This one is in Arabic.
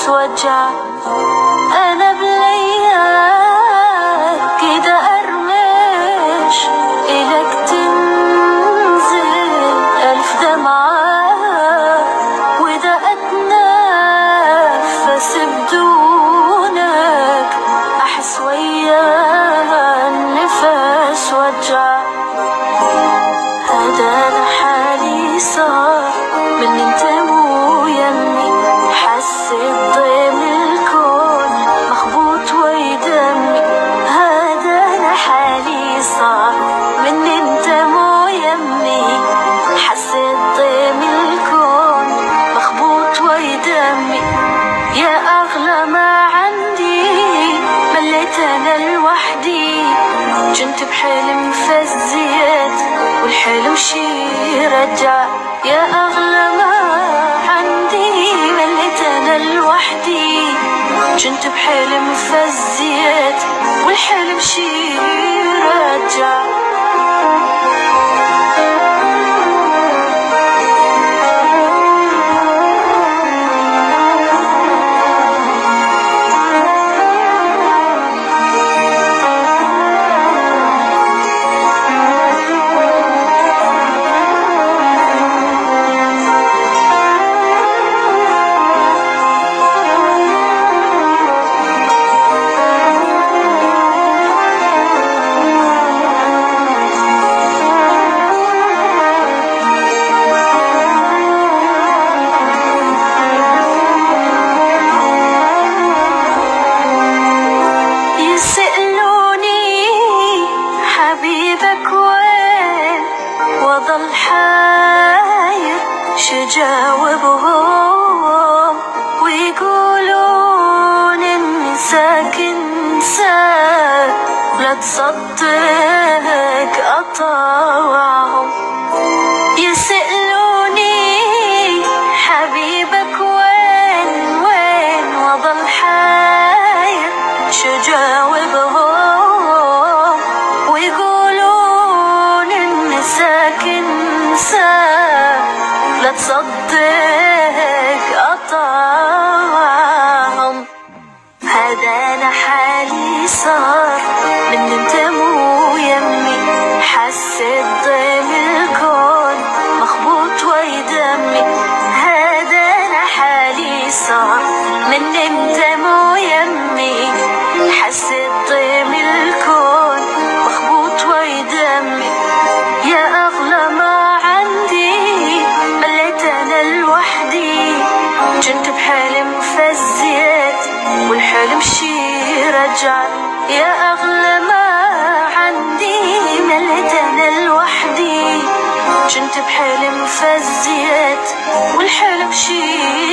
نفس وجع. أنا بلياك كده أرمش إلك تنزل 1000 دمعة، وإذا أتنفس بدونك أحس وياها النفس وجع. هذا لحالي صار من انت مو يمي، حسيت ضيم الكون مخبوط ويدمي. هذا لحالي صار من انت مو يمي، حسيت ضيم الكون مخبوط ويدمي. يا أغلى ما عندي مليت أنا لوحدي، كنت بحلم فزيت والحلم شي رجع. يا أغلى ما عندي مليت أنا لوحدي، كنت بحلم فزيت والحلم شي رجع. حبيبك وين وظل حاير شجاوبهم، ويقولون اني ساكن ساك لا تصدق اطاوعهم. يسألوني حبيبك وين وظل حاير شجاوبهم، لا تصدق أطاعهم. هذا لحالي صار من انت مو يمي، حسيت ضيم الكون مخبوط ويدمي. هذا لحالي صار من انت مو يمي، حسيت ضيم الكون مخبوط ويدمي. يا أغلى ما كنت بحلم فزيت والحلم شي رجع. يا أغلى ما عندي مليت أنا لوحدي، كنت بحلم فزيت والحلم شي